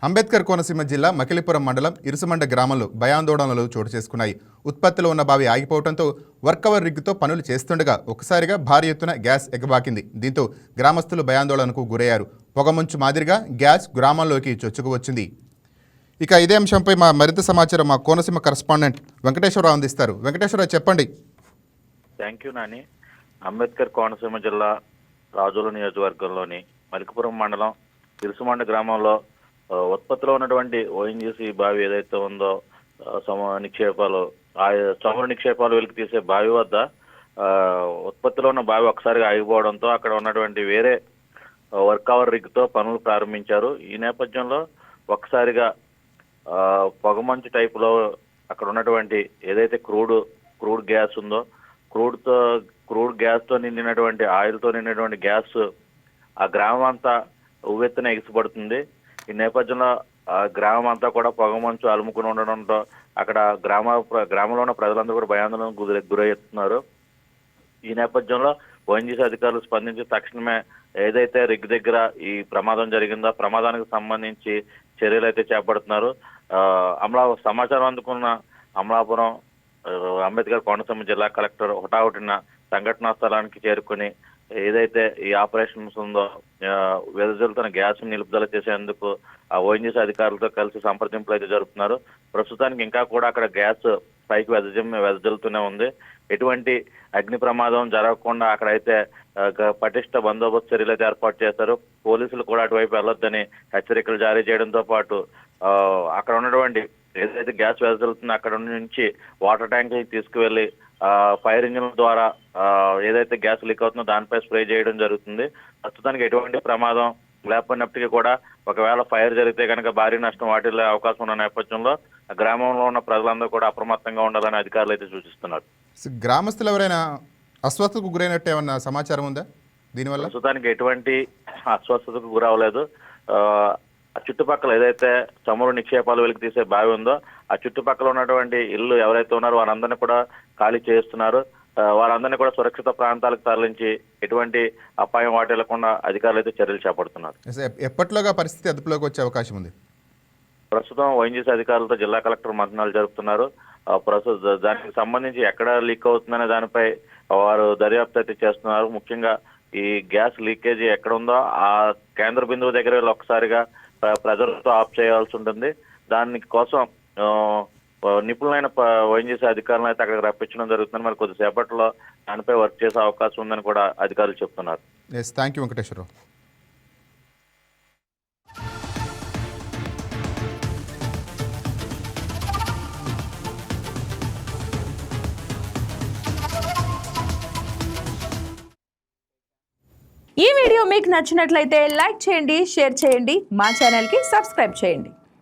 అంబేద్కర్ కోనసీమ జిల్లా మకిలిపురం మండలం ఇరుసుమండ గ్రామంలో భయాందోళనలు చోటు చేసుకున్నాయి. ఉత్పత్తిలో ఉన్న బావి ఆగిపోవడంతో వర్కవర్ రిగ్గుతో పనులు చేస్తుండగా ఒకసారిగా భారీ ఎత్తున గ్యాస్ ఎగబాకింది. దీంతో గ్రామస్తులు భయాందోళనకు గురయ్యారు. పొగమంచు మాదిరిగా గ్యాస్ గ్రామంలోకి చొచ్చుకు వచ్చింది. ఇక ఇదే అంశంపై మరింత సమాచారం మా కోనసీమ కరెస్పాండెంట్ వెంకటేశ్వరరావు అందిస్తారు. వెంకటేశ్వరరావు చెప్పండి. Thank you Nani. అంబేద్కర్ కోనసీమ జిల్లా రాజోలు నియోజకవర్గంలోని మలికిపురం మండలం ఇరుసుమండ గ్రామంలో ఉత్పత్తిలో ఉన్నటువంటి ఓఎన్జీసీ బావి ఏదైతే ఉందో చమురు నిక్షేపాలు వెలికి తీసే బావి వద్ద ఉత్పత్తిలో ఉన్న బావి ఒకసారిగా ఆగిపోవడంతో అక్కడ ఉన్నటువంటి వేరే వర్కవర్ రిగ్తో పనులు ప్రారంభించారు. ఈ నేపథ్యంలో ఒకసారిగా పొగమంచు టైపులో అక్కడ ఉన్నటువంటి ఏదైతే క్రూడ్ గ్యాస్ ఉందో క్రూడ్ గ్యాస్తో నిండినటువంటి ఆయిల్తో నిండినటువంటి గ్యాస్ ఆ గ్రామం అంతా ఉవ్వెత్తున ఎగిసిపడుతుంది. ఈ నేపథ్యంలో గ్రామం అంతా కూడా పొగమంచు అలుముకుని ఉండడంతో అక్కడ గ్రామంలో ఉన్న ప్రజలందరూ కూడా భయాందోళనకు గురవుతున్నారు. ఈ నేపథ్యంలో ఓఎన్జీసీ అధికారులు స్పందించి తక్షణమే ఏదైతే రిగ్ దగ్గర ఈ ప్రమాదం జరిగిందో ప్రమాదానికి సంబంధించి చర్యలు అయితే చేపడుతున్నారు. సమాచారం అందుకున్న అమలాపురం అంబేద్కర్ కోనసీమ జిల్లా కలెక్టర్ హుటాహుటిన సంఘటనా స్థలానికి చేరుకుని ఏదైతే ఈ ఆపరేషన్స్ ఉందో వెదజల్లుతున్న గ్యాస్ నిలుపుదల చేసేందుకు ఆ ఓఎన్జీసీ అధికారులతో కలిసి సంప్రదింపులు అయితే జరుపుతున్నారు. ప్రస్తుతానికి ఇంకా కూడా అక్కడ గ్యాస్ పైకి వెదజల్లుతూనే ఉంది. ఎటువంటి అగ్ని ప్రమాదం జరగకుండా అక్కడైతే పటిష్ట బందోబస్తు చర్యలు అయితే ఏర్పాటు చేశారు. పోలీసులు కూడా అటువైపు వెళ్ళొద్దని హెచ్చరికలు జారీ చేయడంతో పాటు అక్కడ ఉన్నటువంటి ఏదైతే గ్యాస్ వెదజల్లుతుందో అక్కడ నుంచి వాటర్ ట్యాంక్ తీసుకువెళ్లి ఫైర్ ఇంజిన్ ద్వారా ఏదైతే గ్యాస్ లీక్ అవుతుందో దానిపై స్ప్రే చేయడం జరుగుతుంది. ప్రస్తుతానికి ఎటువంటి ప్రమాదం లేకపోయినప్పటికీ కూడా ఒకవేళ ఫైర్ జరిగితే కనుక భారీ నష్టం వాటిల్లే అవకాశం ఉన్న నేపథ్యంలో గ్రామంలో ఉన్న ప్రజలందరూ కూడా అప్రమత్తంగా ఉండాలని అధికారులు అయితే సూచిస్తున్నారు. గ్రామస్తులు ఎవరైనా అస్వస్థతకు గురైనట్టు ఏమన్నా సమాచారం ఉందా? దీనివల్ల ప్రస్తుతానికి ఎటువంటి అస్వస్థతకు గురవలేదు. ఆ చుట్టుపక్కల ఏదైతే చమురు నిక్షేపాలు వెలికి తీసే బావి ఉందో ఆ చుట్టుపక్కల ఉన్నటువంటి ఇల్లు ఎవరైతే ఉన్నారో వారందరినీ కూడా ఖాళీ చేస్తున్నారు. వారందరినీ కూడా సురక్షిత ప్రాంతాలకు తరలించి ఎటువంటి అపాయం వాటిల్లకుండా అధికారులు అయితే చర్యలు చేపడుతున్నారు. ఎప్పటిలోగా పరిస్థితి అదుపులోకి వచ్చే అవకాశం ఉంది? ప్రస్తుతం ఓఎన్జీసీ అధికారులతో జిల్లా కలెక్టర్ మంత్రాలు జరుపుతున్నారు. ప్రస్తుతం దానికి సంబంధించి ఎక్కడ లీక్ అవుతుందనే దానిపై వారు దర్యాప్తు అయితే చేస్తున్నారు. ముఖ్యంగా ఈ గ్యాస్ లీకేజీ ఎక్కడ ఉందో ఆ కేంద్ర బిందువు దగ్గర వీళ్ళు ఒకసారిగా ప్రెజర్తో ఆఫ్ చేయాల్సి ఉంటుంది. దాని కోసం నిపుణులైన ఓఎన్జీసీ అధికారులను అయితే అక్కడికి రప్పించడం జరుగుతుంది. మరి కొద్దిసేపట్లో దానిపై వర్క్ చేసే అవకాశం ఉందని కూడా అధికారులు చెప్తున్నారు. Thank you Venkateswara Rao. ఈ వీడియో మీకు నచ్చినట్లయితే లైక్ చేయండి, షేర్ చేయండి, మా ఛానల్కి సబ్స్క్రైబ్ చేయండి.